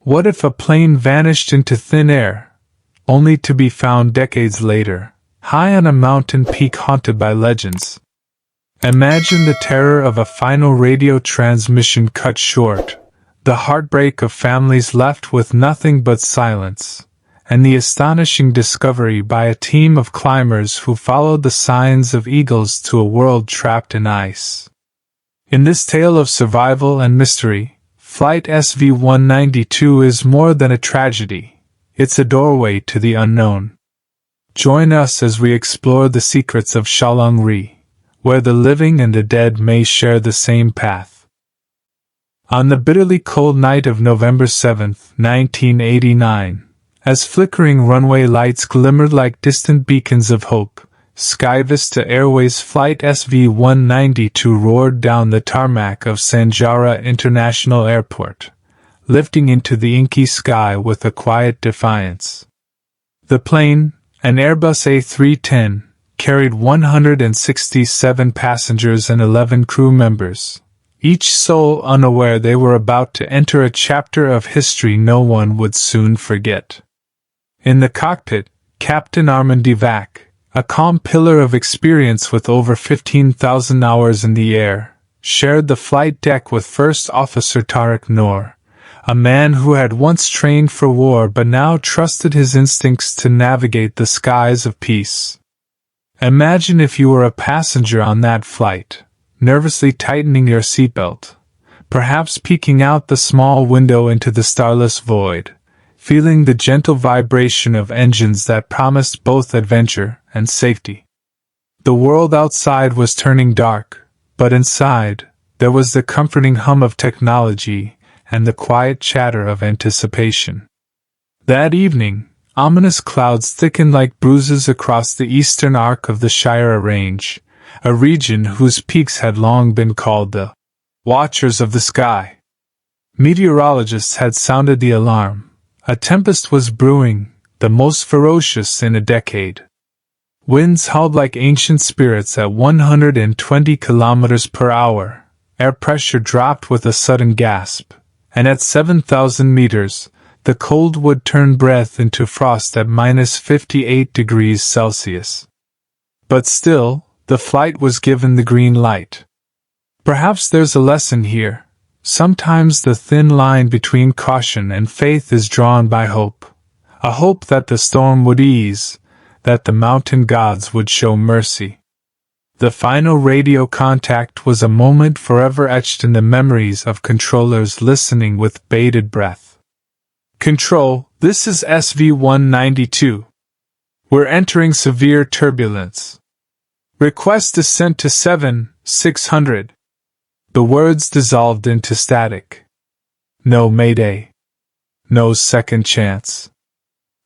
What if a plane vanished into thin air, only to be found decades later, high on a mountain peak haunted by legends? Imagine the terror of a final radio transmission cut short, the heartbreak of families left with nothing but silence, and the astonishing discovery by a team of climbers who followed the signs of eagles to a world trapped in ice. In this tale of survival and mystery, Flight SV192 is more than a tragedy, it's a doorway to the unknown. Join us as we explore the secrets of Shalung, where the living and the dead may share the same path. On the bitterly cold night of November 7, 1989, as flickering runway lights glimmered like distant beacons of hope, SkyVista Airways Flight SV192 roared down the tarmac of Sanjara International Airport, lifting into the inky sky with a quiet defiance. The plane, an Airbus A310, carried 167 passengers and 11 crew members, each soul unaware they were about to enter a chapter of history no one would soon forget. In the cockpit, Captain Armand Divac, a calm pillar of experience with over 15,000 hours in the air, shared the flight deck with First Officer Tariq Noor, a man who had once trained for war but now trusted his instincts to navigate the skies of peace. Imagine if you were a passenger on that flight, nervously tightening your seatbelt, perhaps peeking out the small window into the starless void, feeling the gentle vibration of engines that promised both adventure and safety. The world outside was turning dark, but inside, there was the comforting hum of technology and the quiet chatter of anticipation. That evening, ominous clouds thickened like bruises across the eastern arc of the Shire Range, a region whose peaks had long been called the Watchers of the Sky. Meteorologists had sounded the alarm. A tempest was brewing, the most ferocious in a decade. Winds howled like ancient spirits at 120 kilometers per hour, air pressure dropped with a sudden gasp, and at 7,000 meters, the cold would turn breath into frost at minus 58 degrees Celsius. But still, the flight was given the green light. Perhaps there's a lesson here. Sometimes the thin line between caution and faith is drawn by hope. A hope that the storm would ease, that the mountain gods would show mercy. The final radio contact was a moment forever etched in the memories of controllers listening with bated breath. Control, this is SV192. We're entering severe turbulence. Request descent to 600. The words dissolved into static. No mayday. No second chance.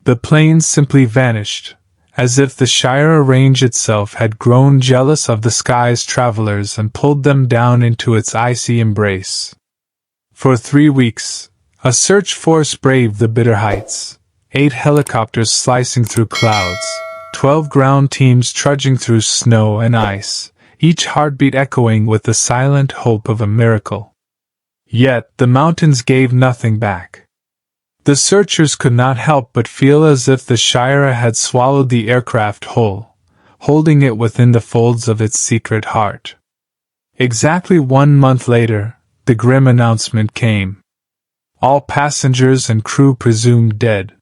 The plane simply vanished, as if the Shire Range itself had grown jealous of the sky's travelers and pulled them down into its icy embrace. For 3 weeks, a search force braved the bitter heights, 8 helicopters slicing through clouds, 12 ground teams trudging through snow and ice, each heartbeat echoing with the silent hope of a miracle. Yet the mountains gave nothing back. The searchers could not help but feel as if the Shire had swallowed the aircraft whole, holding it within the folds of its secret heart. Exactly 1 month later, the grim announcement came. All passengers and crew presumed dead.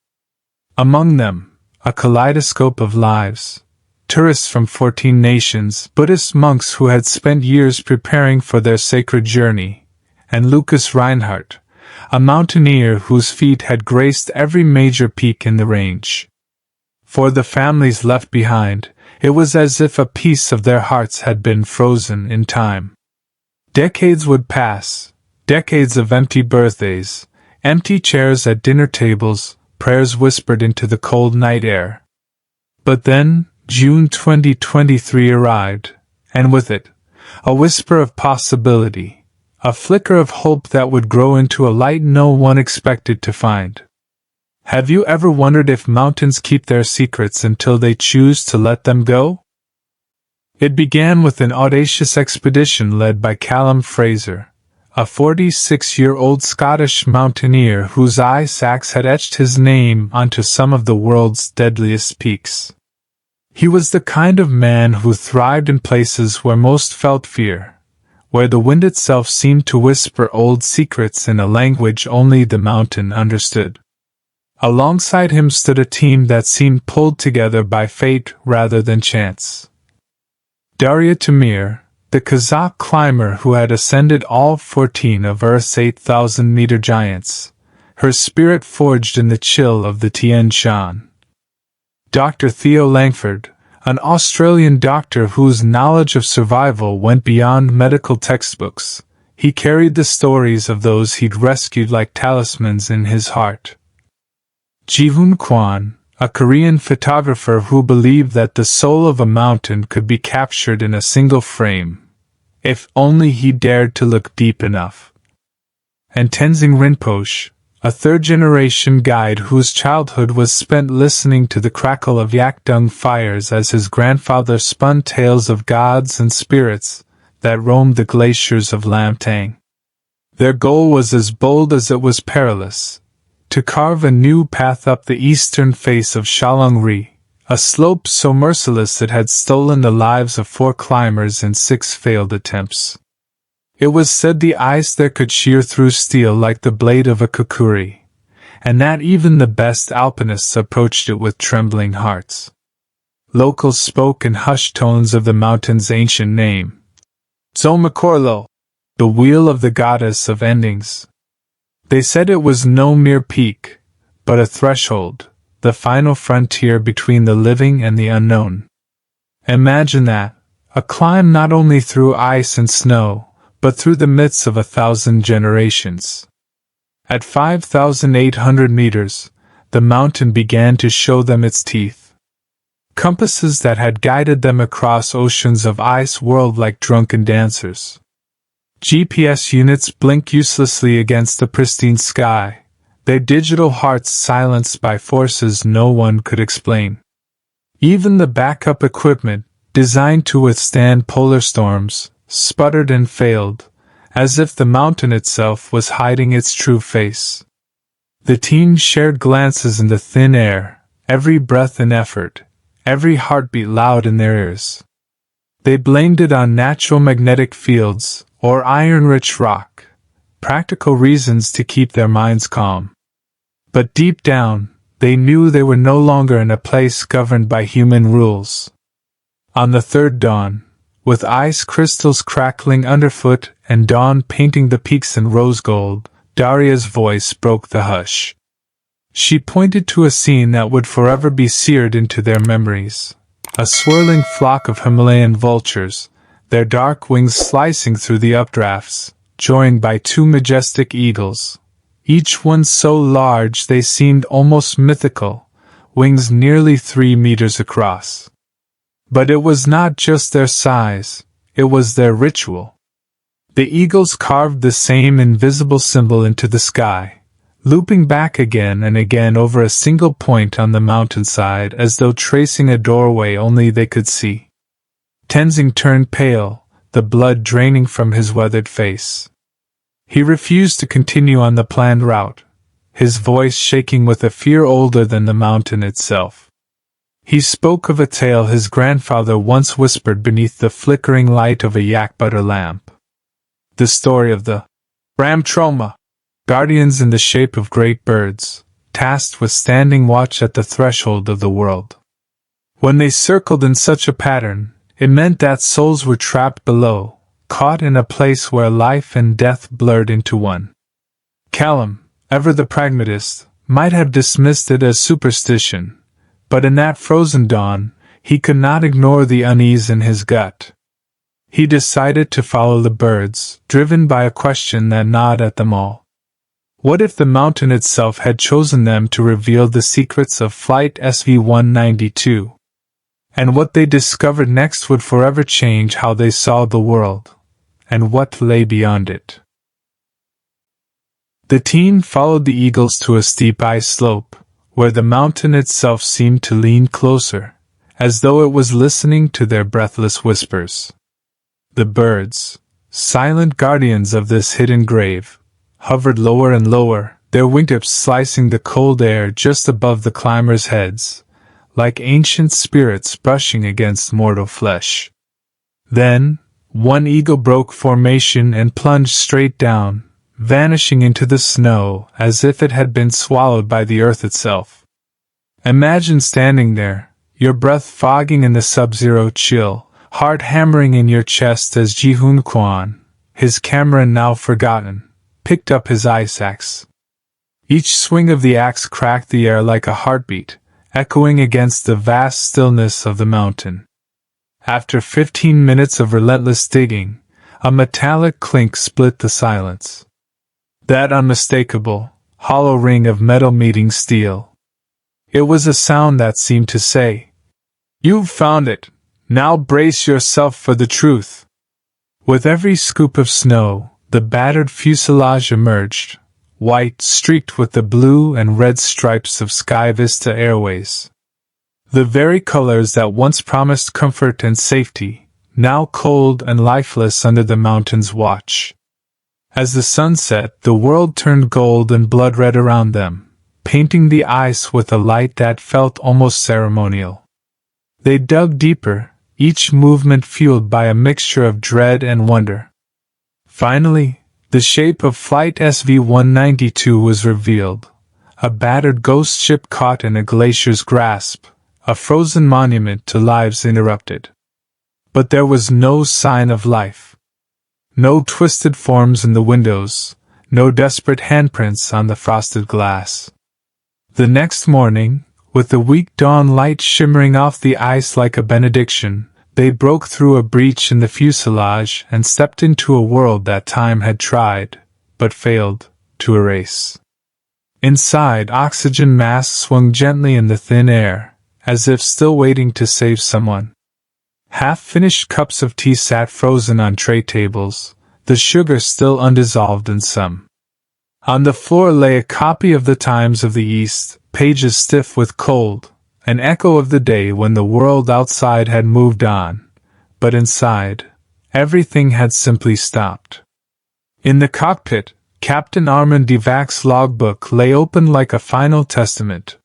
Among them, a kaleidoscope of lives. Tourists from 14 nations, Buddhist monks who had spent years preparing for their sacred journey, and Lucas Reinhardt, a mountaineer whose feet had graced every major peak in the range. For the families left behind, it was as if a piece of their hearts had been frozen in time. Decades would pass, decades of empty birthdays, empty chairs at dinner tables, prayers whispered into the cold night air. But then, June 2023 arrived, and with it, a whisper of possibility, a flicker of hope that would grow into a light no one expected to find. Have you ever wondered if mountains keep their secrets until they choose to let them go? It began with an audacious expedition led by Callum Fraser, a 46-year-old Scottish mountaineer whose ice axe had etched his name onto some of the world's deadliest peaks. He was the kind of man who thrived in places where most felt fear, where the wind itself seemed to whisper old secrets in a language only the mountain understood. Alongside him stood a team that seemed pulled together by fate rather than chance. Darya Tamir, the Kazakh climber who had ascended all 14 of Earth's 8,000-meter giants, her spirit forged in the chill of the Tian Shan. Dr. Theo Langford, an Australian doctor whose knowledge of survival went beyond medical textbooks, he carried the stories of those he'd rescued like talismans in his heart. Ji-hoon Kwon, a Korean photographer who believed that the soul of a mountain could be captured in a single frame, if only he dared to look deep enough. And Tenzing Rinpoche, a third-generation guide whose childhood was spent listening to the crackle of yak dung fires as his grandfather spun tales of gods and spirits that roamed the glaciers of Lamtang. Their goal was as bold as it was perilous: to carve a new path up the eastern face of Shalung Ri, a slope so merciless it had stolen the lives of 4 climbers in 6 failed attempts. It was said the ice there could shear through steel like the blade of a kukuri, and that even the best alpinists approached it with trembling hearts. Locals spoke in hushed tones of the mountain's ancient name, Zomakorlo, the wheel of the goddess of endings. They said it was no mere peak, but a threshold, the final frontier between the living and the unknown. Imagine that, a climb not only through ice and snow, but through the midst of 1,000 generations. At 5,800 meters, the mountain began to show them its teeth. Compasses that had guided them across oceans of ice whirled like drunken dancers. GPS units blinked uselessly against the pristine sky, their digital hearts silenced by forces no one could explain. Even the backup equipment, designed to withstand polar storms, sputtered and failed, as if the mountain itself was hiding its true face. The team shared glances in the thin air, every breath an effort, every heartbeat loud in their ears. They blamed it on natural magnetic fields, or iron-rich rock, practical reasons to keep their minds calm. But deep down, they knew they were no longer in a place governed by human rules. On the third dawn, with ice crystals crackling underfoot and dawn painting the peaks in rose gold, Darya's voice broke the hush. She pointed to a scene that would forever be seared into their memories. A swirling flock of Himalayan vultures, their dark wings slicing through the updrafts, joined by 2 majestic eagles, each one so large they seemed almost mythical, wings nearly 3 meters across. But it was not just their size, it was their ritual. The eagles carved the same invisible symbol into the sky, looping back again and again over a single point on the mountainside as though tracing a doorway only they could see. Tenzing turned pale, the blood draining from his weathered face. He refused to continue on the planned route, his voice shaking with a fear older than the mountain itself. He spoke of a tale his grandfather once whispered beneath the flickering light of a yak butter lamp. The story of the Ramtroma, guardians in the shape of great birds, tasked with standing watch at the threshold of the world. When they circled in such a pattern, it meant that souls were trapped below, caught in a place where life and death blurred into one. Callum, ever the pragmatist, might have dismissed it as superstition, but in that frozen dawn, he could not ignore the unease in his gut. He decided to follow the birds, driven by a question that gnawed at them all. What if the mountain itself had chosen them to reveal the secrets of Flight SV192? And what they discovered next would forever change how they saw the world, and what lay beyond it. The team followed the eagles to a steep ice slope, where the mountain itself seemed to lean closer, as though it was listening to their breathless whispers. The birds, silent guardians of this hidden grave, hovered lower and lower, their wingtips slicing the cold air just above the climbers' heads, like ancient spirits brushing against mortal flesh. Then, one eagle broke formation and plunged straight down, vanishing into the snow as if it had been swallowed by the earth itself. Imagine standing there, your breath fogging in the sub-zero chill, heart hammering in your chest as Ji-hoon Kwon, his camera now forgotten, picked up his ice axe. Each swing of the axe cracked the air like a heartbeat, echoing against the vast stillness of the mountain. After 15 minutes of relentless digging, a metallic clink split the silence. That unmistakable, hollow ring of metal meeting steel. It was a sound that seemed to say, "You've found it. Now brace yourself for the truth." With every scoop of snow, the battered fuselage emerged, white streaked with the blue and red stripes of Sky Vista Airways. The very colors that once promised comfort and safety, now cold and lifeless under the mountain's watch. As the sun set, the world turned gold and blood-red around them, painting the ice with a light that felt almost ceremonial. They dug deeper, each movement fueled by a mixture of dread and wonder. Finally, the shape of Flight SV192 was revealed, a battered ghost ship caught in a glacier's grasp, a frozen monument to lives interrupted. But there was no sign of life. No twisted forms in the windows, no desperate handprints on the frosted glass. The next morning, with the weak dawn light shimmering off the ice like a benediction, they broke through a breach in the fuselage and stepped into a world that time had tried, but failed, to erase. Inside, oxygen masks swung gently in the thin air, as if still waiting to save someone. Half-finished cups of tea sat frozen on tray tables, the sugar still undissolved in some. On the floor lay a copy of the Times of the East, pages stiff with cold, an echo of the day when the world outside had moved on, but inside, everything had simply stopped. In the cockpit, Captain Armand Devac's logbook lay open like a final testament.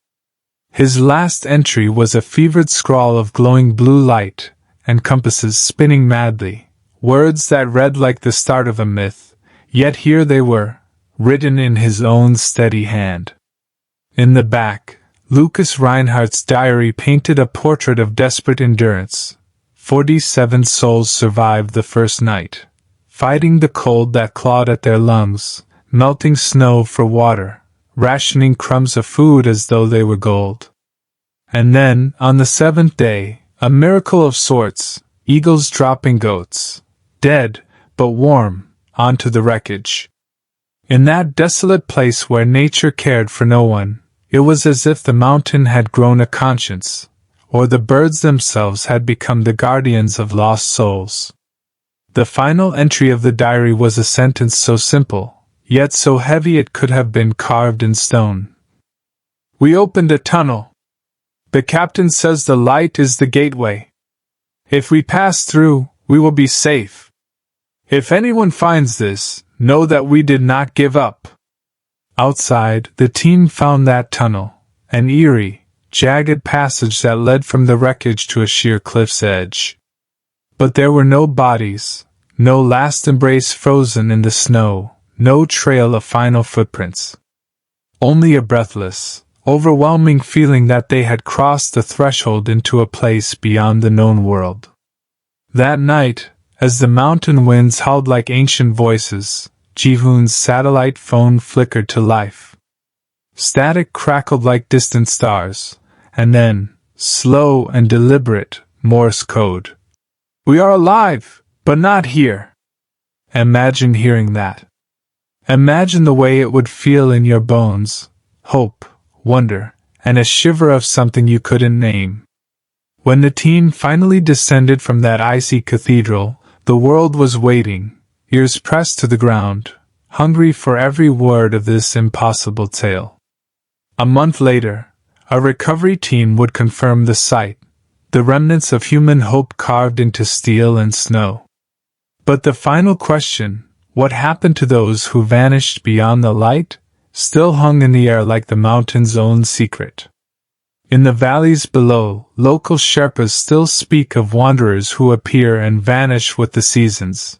His last entry was a fevered scrawl of glowing blue light, and compasses spinning madly, words that read like the start of a myth, yet here they were, written in his own steady hand. In the back, Lucas Reinhardt's diary painted a portrait of desperate endurance. 47 souls survived the first night, fighting the cold that clawed at their lungs, melting snow for water, rationing crumbs of food as though they were gold. And then, on the 7th day, a miracle of sorts, eagles dropping goats, dead, but warm, onto the wreckage. In that desolate place where nature cared for no one, it was as if the mountain had grown a conscience, or the birds themselves had become the guardians of lost souls. The final entry of the diary was a sentence so simple, yet so heavy it could have been carved in stone. "We opened a tunnel. The captain says the light is the gateway. If we pass through, we will be safe. If anyone finds this, know that we did not give up." Outside, the team found that tunnel, an eerie, jagged passage that led from the wreckage to a sheer cliff's edge. But there were no bodies, no last embrace frozen in the snow, no trail of final footprints. Only a breathless, overwhelming feeling that they had crossed the threshold into a place beyond the known world. That night, as the mountain winds howled like ancient voices, Ji-hoon's satellite phone flickered to life. Static crackled like distant stars, and then, slow and deliberate, Morse code. "We are alive, but not here." Imagine hearing that. Imagine the way it would feel in your bones, hope, wonder, and a shiver of something you couldn't name. When the team finally descended from that icy cathedral, the world was waiting, ears pressed to the ground, hungry for every word of this impossible tale. A month later, a recovery team would confirm the sight, the remnants of human hope carved into steel and snow. But the final question, what happened to those who vanished beyond the light, still hung in the air like the mountain's own secret. In the valleys below, local Sherpas still speak of wanderers who appear and vanish with the seasons.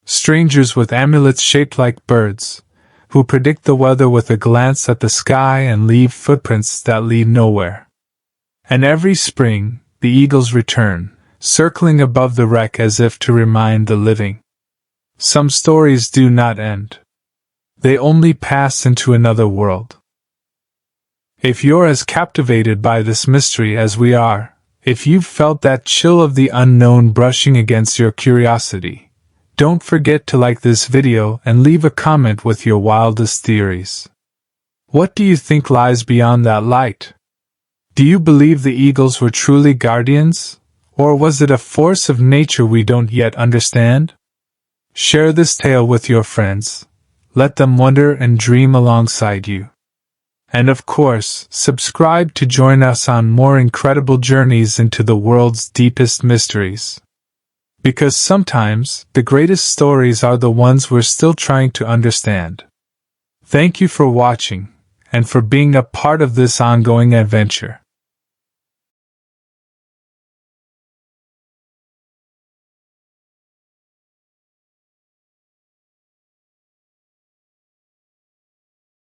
Strangers with amulets shaped like birds, who predict the weather with a glance at the sky and leave footprints that lead nowhere. And every spring, the eagles return, circling above the wreck as if to remind the living. Some stories do not end. They only pass into another world. If you're as captivated by this mystery as we are, if you've felt that chill of the unknown brushing against your curiosity, don't forget to like this video and leave a comment with your wildest theories. What do you think lies beyond that light? Do you believe the eagles were truly guardians, or was it a force of nature we don't yet understand? Share this tale with your friends. Let them wonder and dream alongside you. And of course, subscribe to join us on more incredible journeys into the world's deepest mysteries. Because sometimes, the greatest stories are the ones we're still trying to understand. Thank you for watching, and for being a part of this ongoing adventure.